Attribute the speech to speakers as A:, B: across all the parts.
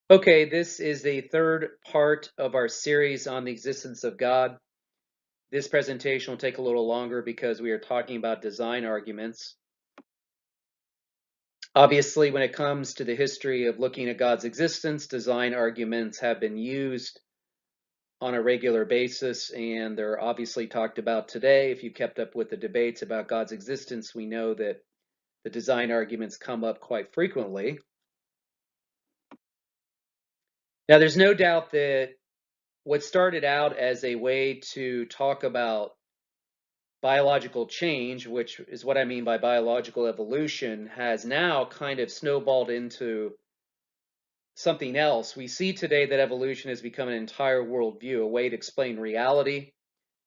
A: Okay, this is the third part of our series on the existence of God. This presentation will take a little longer because we are talking about design arguments. Obviously, when it comes to the history of looking at God's existence, design arguments have been used on a regular basis, and they're obviously talked about today. If you kept up with the debates about God's existence, we know that the design arguments come up quite frequently. Now, there's no doubt that what started out as a way to talk about biological change, which is what I mean by biological evolution, has now kind of snowballed into something else. We see today that evolution has become an entire worldview, a way to explain reality.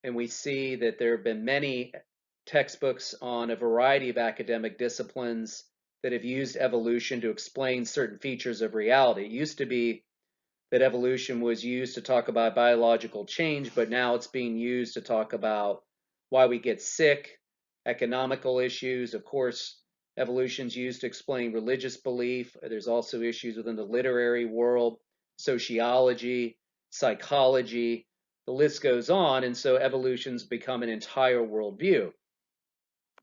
A: And we see that there have been many textbooks on a variety of academic disciplines that have used evolution to explain certain features of reality. It used to be that evolution was used to talk about biological change, but now it's being used to talk about why we get sick, economical issues. Of course, evolution's used to explain religious belief. There's also issues within the literary world, sociology, psychology. The list goes on, and so evolution's become an entire worldview.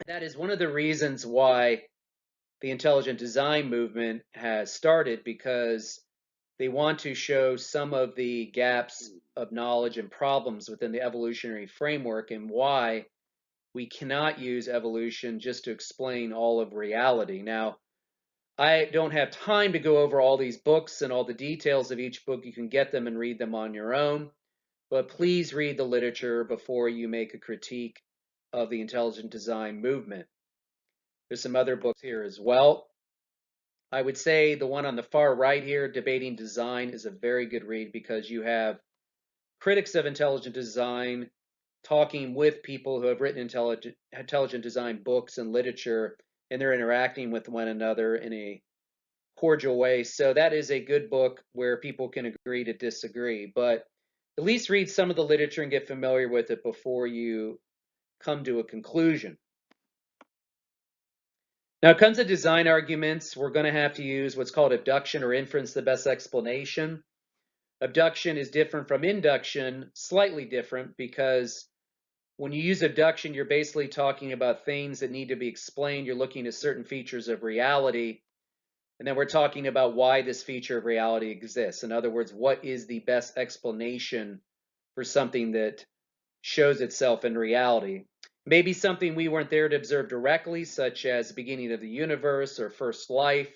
A: That is one of the reasons why the intelligent design movement has started, because they want to show some of the gaps of knowledge and problems within the evolutionary framework and why we cannot use evolution just to explain all of reality. Now, I don't have time to go over all these books and all the details of each book. You can get them and read them on your own, but please read the literature before you make a critique of the intelligent design movement. There's some other books here as well. I would say the one on the far right here, Debating Design, is a very good read because you have critics of intelligent design talking with people who have written intelligent design books and literature, and they're interacting with one another in a cordial way. So that is a good book where people can agree to disagree, but at least read some of the literature and get familiar with it before you come to a conclusion. Now, it comes to design arguments, we're going to have to use what's called abduction or inference, the best explanation. Abduction is different from induction, slightly different, because when you use abduction, you're basically talking about things that need to be explained. You're looking at certain features of reality, and then we're talking about why this feature of reality exists. In other words, what is the best explanation for something that shows itself in reality? Maybe something we weren't there to observe directly, such as the beginning of the universe or first life,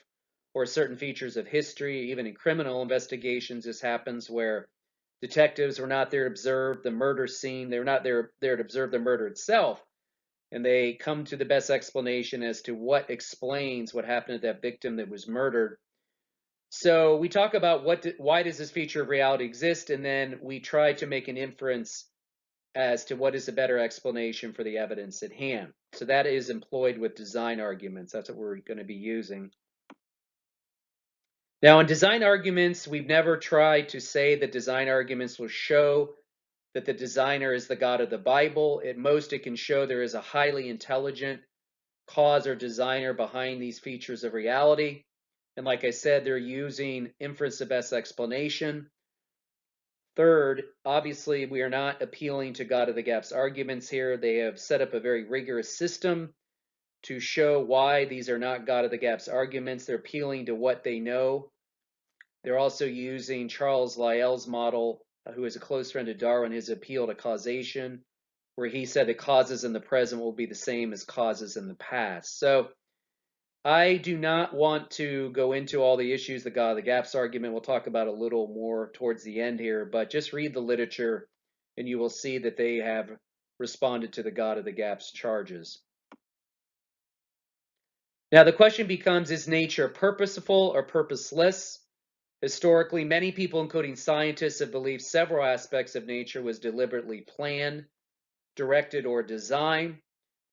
A: or certain features of history. Even in criminal investigations, this happens where detectives were not there to observe the murder scene. They were not there to observe the murder itself. And they come to the best explanation as to what explains what happened to that victim that was murdered. So we talk about why does this feature of reality exist, and then we try to make an inference as to what is a better explanation for the evidence at hand. So that is employed with design arguments. That's what we're going to be using. Now, in design arguments, we've never tried to say that design arguments will show that the designer is the God of the Bible. At most, it can show there is a highly intelligent cause or designer behind these features of reality. And like I said, they're using inference the best explanation. Third, obviously, we are not appealing to God of the gaps arguments here. They have set up a very rigorous system to show why these are not God of the gaps arguments. They're appealing to what they know. They're also using Charles Lyell's model, who is a close friend of Darwin, his appeal to causation, where he said that causes in the present will be the same as causes in the past. So I do not want to go into all the issues, the God of the gaps argument. We'll talk about a little more towards the end here, but just read the literature and you will see that they have responded to the God of the gaps charges. Now the question becomes, is nature purposeful or purposeless? Historically, many people, including scientists, have believed several aspects of nature was deliberately planned, directed, or designed.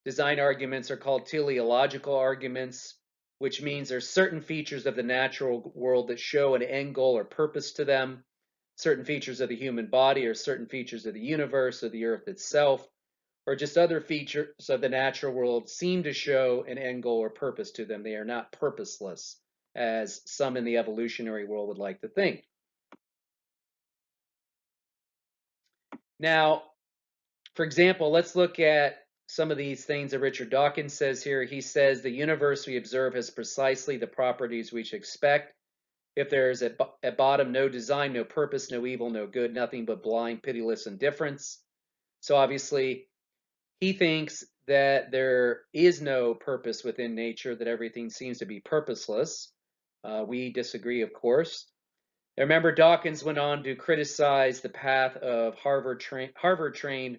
A: Design arguments are called teleological arguments, which means there's certain features of the natural world that show an end goal or purpose to them, certain features of the human body or certain features of the universe or the earth itself, or just other features of the natural world seem to show an end goal or purpose to them. They are not purposeless as some in the evolutionary world would like to think. Now, for example, let's look at some of these things that Richard Dawkins says here. He says the universe we observe has precisely the properties we should expect. If there is at bottom no design, no purpose, no evil, no good, nothing but blind, pitiless indifference. So obviously, he thinks that there is no purpose within nature, that everything seems to be purposeless. We disagree, of course. I remember Dawkins went on to criticize the path of Harvard-trained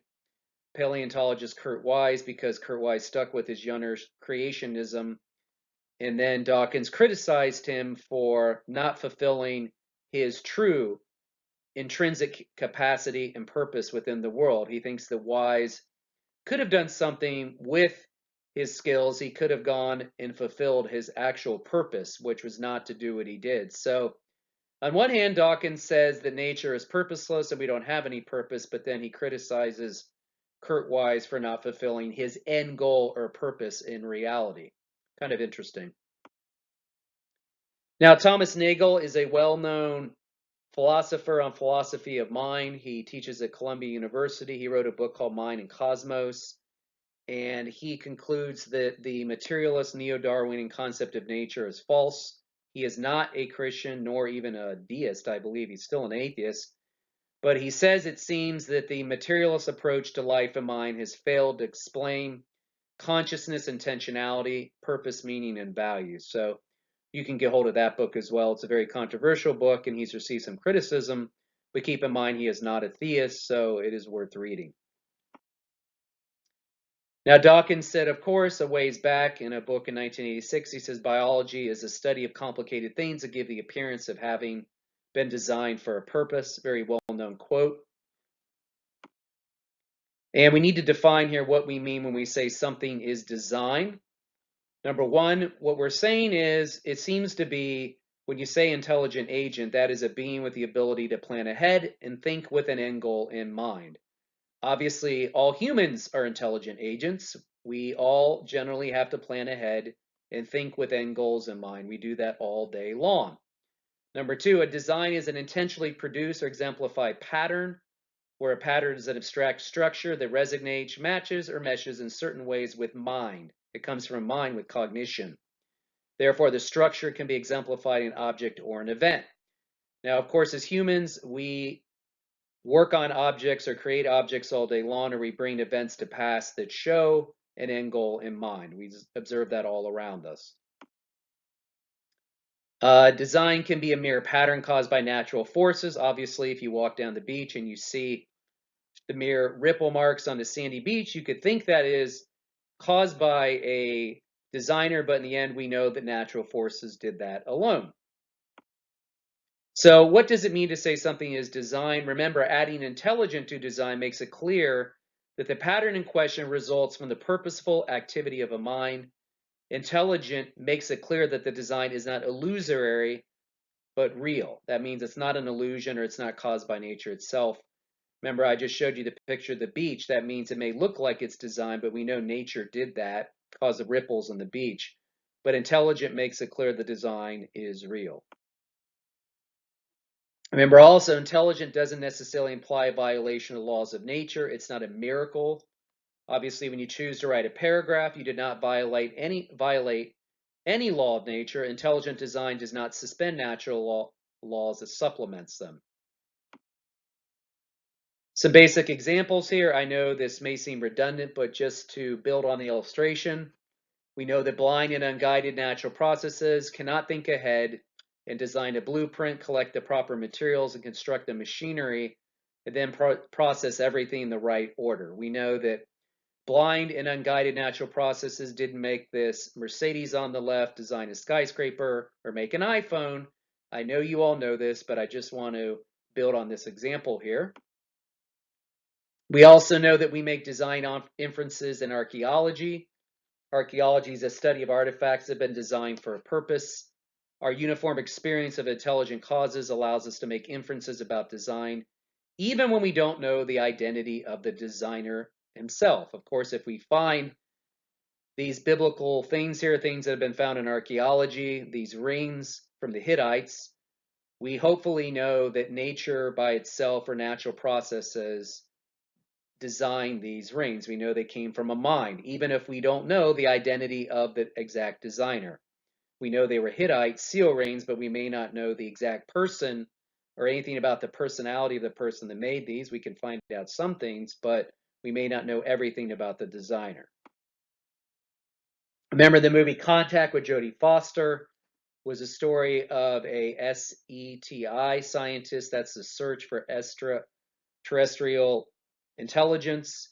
A: paleontologist Kurt Wise because Kurt Wise stuck with his Junner creationism. And then Dawkins criticized him for not fulfilling his true intrinsic capacity and purpose within the world. He thinks that Wise could have done something with his skills. He could have gone and fulfilled his actual purpose, which was not to do what he did. So on one hand, Dawkins says that nature is purposeless and we don't have any purpose, but then he criticizes Kurt Wise for not fulfilling his end goal or purpose in reality. Kind of interesting. Now, Thomas Nagel is a well-known philosopher on philosophy of mind. He teaches at Columbia University. He wrote a book called Mind and Cosmos, and he concludes that the materialist neo-Darwinian concept of nature is false. He is not a Christian nor even a deist, I believe. He's still an atheist. But he says it seems that the materialist approach to life and mind has failed to explain consciousness, intentionality, purpose, meaning, and value. So you can get hold of that book as well. It's a very controversial book, and he's received some criticism. But keep in mind, he is not a theist, so it is worth reading. Now, Dawkins said, of course, a ways back in a book in 1986, he says, biology is a study of complicated things that give the appearance of having been designed for a purpose. Very well-known quote. And we need to define here what we mean when we say something is designed. Number one, what we're saying is it seems to be, when you say intelligent agent, that is a being with the ability to plan ahead and think with an end goal in mind. Obviously, all humans are intelligent agents. We all generally have to plan ahead and think with end goals in mind. We do that all day long. Number two, a design is an intentionally produced or exemplified pattern, where a pattern is an abstract structure that resonates, matches, or meshes in certain ways with mind. It comes from mind with cognition. Therefore, the structure can be exemplified in an object or an event. Now, of course, as humans, we work on objects or create objects all day long, or we bring events to pass that show an end goal in mind. We observe that all around us. Design can be a mere pattern caused by natural forces. Obviously, if you walk down the beach and you see the mere ripple marks on the sandy beach, you could think that is caused by a designer, but in the end, we know that natural forces did that alone. So what does it mean to say something is designed? Remember, adding intelligent to design makes it clear that the pattern in question results from the purposeful activity of a mind. Intelligent makes it clear that the design is not illusory, but real. That means it's not an illusion or it's not caused by nature itself. Remember, I just showed you the picture of the beach. That means it may look like it's designed, but we know nature did that, cause the ripples on the beach. But intelligent makes it clear the design is real. Remember also, intelligent doesn't necessarily imply a violation of laws of nature. It's not a miracle. Obviously, when you choose to write a paragraph, you did not violate any law of nature. Intelligent design does not suspend natural laws, it supplements them. Some basic examples here. I know this may seem redundant, but just to build on the illustration, we know that blind and unguided natural processes cannot think ahead and design a blueprint, collect the proper materials, and construct the machinery, and then process everything in the right order. We know that blind and unguided natural processes didn't make this Mercedes on the left design a skyscraper or make an iPhone. I know you all know this, but I just want to build on this example here. We also know that we make design inferences in archaeology. Archaeology is a study of artifacts that have been designed for a purpose. Our uniform experience of intelligent causes allows us to make inferences about design, even when we don't know the identity of the designer himself. Of course, if we find these biblical things here, things that have been found in archaeology, these rings from the Hittites, we hopefully know that nature by itself or natural processes designed these rings. We know they came from a mind, even if we don't know the identity of the exact designer. We know they were Hittite seal rings, but we may not know the exact person or anything about the personality of the person that made these. We can find out some things, but we may not know everything about the designer. Remember the movie Contact with Jodie Foster was a story of a SETI scientist. That's the search for extraterrestrial intelligence.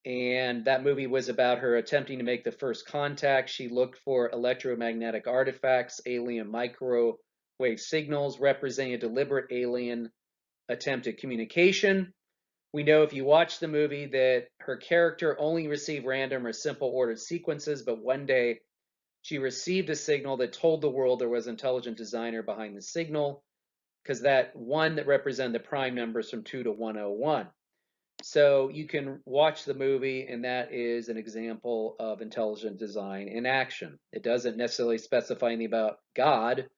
A: And that movie was about her attempting to make the first contact. She looked for electromagnetic artifacts, alien microwave signals representing a deliberate alien attempt at communication. We know if you watch the movie that her character only received random or simple ordered sequences, but one day she received a signal that told the world there was an intelligent designer behind the signal, because that one that represented the prime numbers from 2 to 101. So you can watch the movie, and that is an example of intelligent design in action. It doesn't necessarily specify anything about God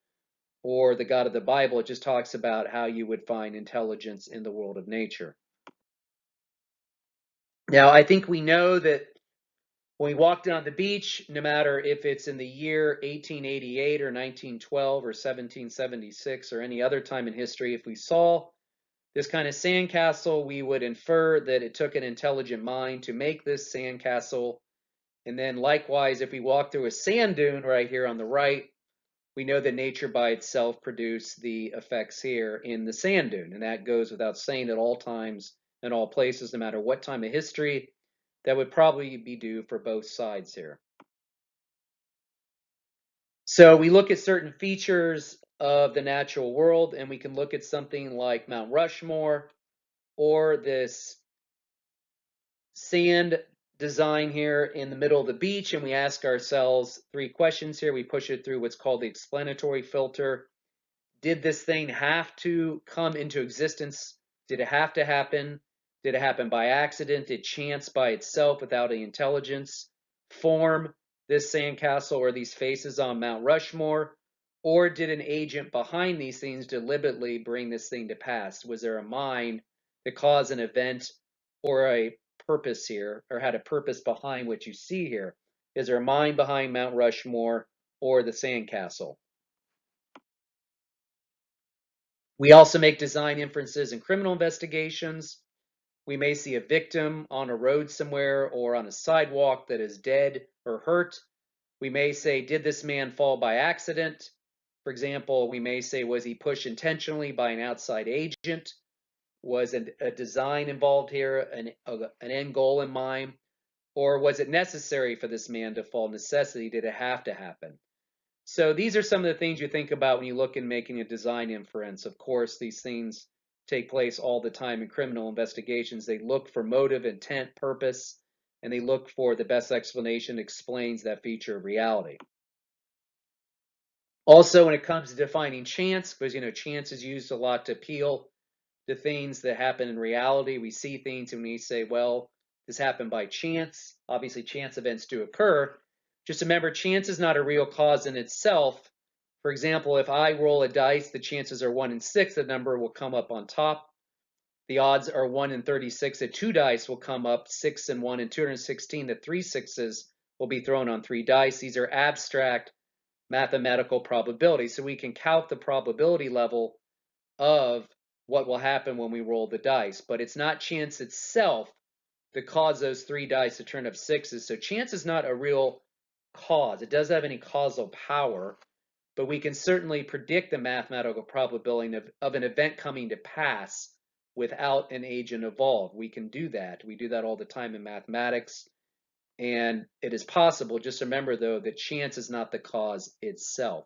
A: or the God of the Bible. It just talks about how you would find intelligence in the world of nature. Now, I think we know that when we walk down the beach, no matter if it's in the year 1888 or 1912 or 1776 or any other time in history, if we saw this kind of sandcastle, we would infer that it took an intelligent mind to make this sandcastle. And then likewise, if we walk through a sand dune right here on the right, we know that nature by itself produced the effects here in the sand dune. And that goes without saying at all times and all places, no matter what time of history. That would probably be due for both sides here. So we look at certain features of the natural world, and we can look at something like Mount Rushmore or this sand design here in the middle of the beach, and we ask ourselves 3 questions here. We push it through what's called the explanatory filter. Did this thing have to come into existence? Did it have to happen? Did it happen by accident? Did chance by itself without any intelligence form this sandcastle or these faces on Mount Rushmore? Or did an agent behind these things deliberately bring this thing to pass? Was there a mind that caused an event or a purpose here, or had a purpose behind what you see here? Is there a mind behind Mount Rushmore or the sandcastle? We also make design inferences in criminal investigations. We may see a victim on a road somewhere or on a sidewalk that is dead or hurt. We may say, did this man fall by accident? For example, we may say, was he pushed intentionally by an outside agent? Was a design involved here, an end goal in mind? Or was it necessary for this man to fall? Necessity, did it have to happen? So these are some of the things you think about when you look in making a design inference. Of course, these things take place all the time in criminal investigations. They look for motive, intent, purpose, and they look for the best explanation that explains that feature of reality. Also, when it comes to defining chance, because chance is used a lot to appeal to things that happen in reality. We see things and we say, well, this happened by chance. Obviously, chance events do occur. Just remember, chance is not a real cause in itself. For example, if I roll a dice, the chances are 1 in 6, the number will come up on top. The odds are 1 in 36 that 2 dice will come up, 6 and 1 in 216 that 3 sixes will be thrown on 3 dice. These are abstract mathematical probabilities. So we can count the probability level of what will happen when we roll the dice. But it's not chance itself that caused those 3 dice to turn up 6s. So chance is not a real cause. It doesn't have any causal power, but we can certainly predict the mathematical probability of an event coming to pass without an agent involved. We can do that. We do that all the time in mathematics, and it is possible. Just remember, though, that chance is not the cause itself.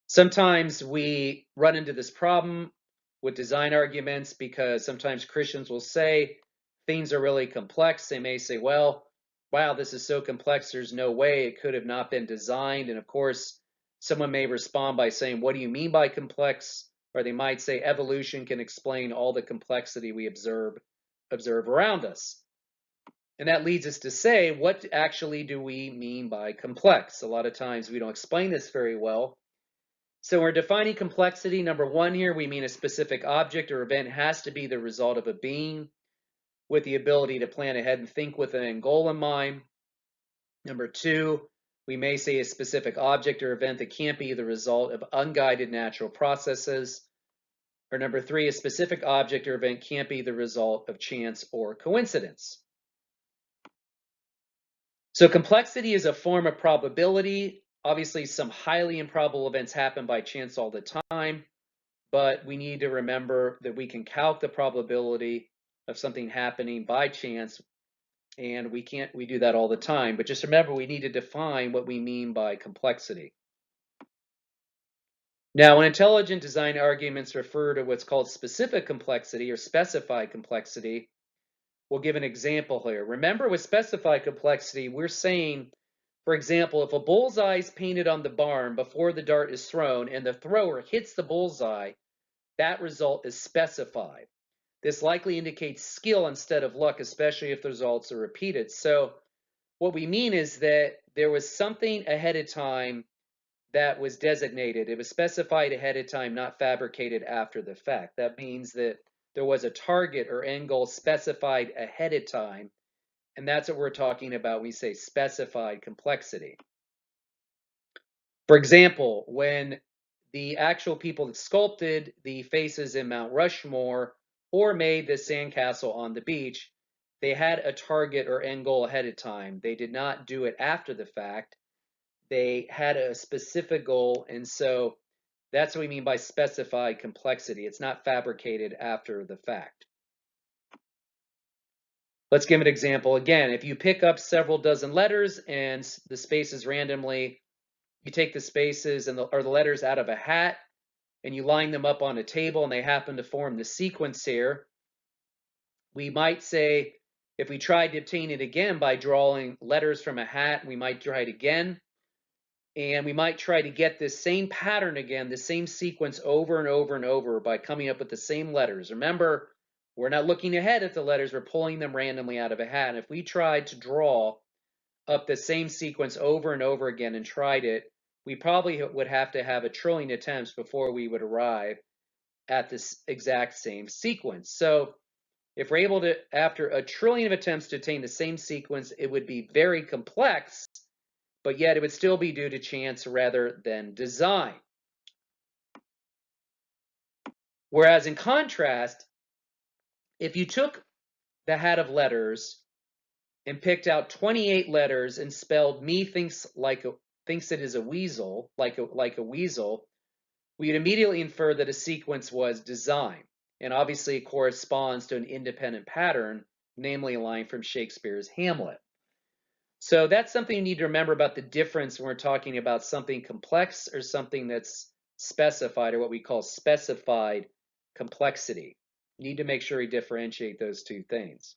A: Sometimes we run into this problem with design arguments because sometimes Christians will say things are really complex. They may say, well, wow, this is so complex, there's no way it could have not been designed. And of course, someone may respond by saying, what do you mean by complex? Or they might say evolution can explain all the complexity we observe around us. And that leads us to say, what actually do we mean by complex? A lot of times we don't explain this very well. So we're defining complexity. Number one here, we mean a specific object or event has to be the result of a being with the ability to plan ahead and think with an end goal in mind. Number two, we may say a specific object or event that can't be the result of unguided natural processes. Or number three, a specific object or event can't be the result of chance or coincidence. So complexity is a form of probability. Obviously, some highly improbable events happen by chance all the time, but we need to remember that we can calc the probability of something happening by chance, and we do that all the time. But just remember, we need to define what we mean by complexity. Now, when intelligent design arguments refer to what's called specific complexity or specified complexity, we'll give an example here. Remember, with specified complexity, we're saying, for example, if a bullseye is painted on the barn before the dart is thrown and the thrower hits the bullseye, that result is specified. This likely indicates skill instead of luck, especially if the results are repeated. So what we mean is that there was something ahead of time that was designated. It was specified ahead of time, not fabricated after the fact. That means that there was a target or end goal specified ahead of time, and that's what we're talking about when we say specified complexity. For example, when the actual people that sculpted the faces in Mount Rushmore or made the sandcastle on the beach, they had a target or end goal ahead of time. They did not do it after the fact. They had a specific goal, and so that's what we mean by specified complexity. It's not fabricated after the fact. Let's give an example. Again, if you pick up several dozen letters and the spaces randomly, you take the spaces or the letters out of a hat and you line them up on a table and they happen to form the sequence here, we might say, if we tried to obtain it again by drawing letters from a hat, we might try it again. And we might try to get this same pattern again, the same sequence over and over and over by coming up with the same letters. Remember, we're not looking ahead at the letters, we're pulling them randomly out of a hat. And if we tried to draw up the same sequence over and over again and tried it, we probably would have to have 1 trillion attempts before we would arrive at this exact same sequence. So if we're able to, after 1 trillion of attempts to attain the same sequence, it would be very complex, but yet it would still be due to chance rather than design. Whereas in contrast, if you took the hat of letters and picked out 28 letters and spelled "me thinks it is a weasel," like a weasel, we'd immediately infer that a sequence was design. And obviously it corresponds to an independent pattern, namely a line from Shakespeare's Hamlet. So that's something you need to remember about the difference when we're talking about something complex or something that's specified, or what we call specified complexity. You need to make sure you differentiate those two things.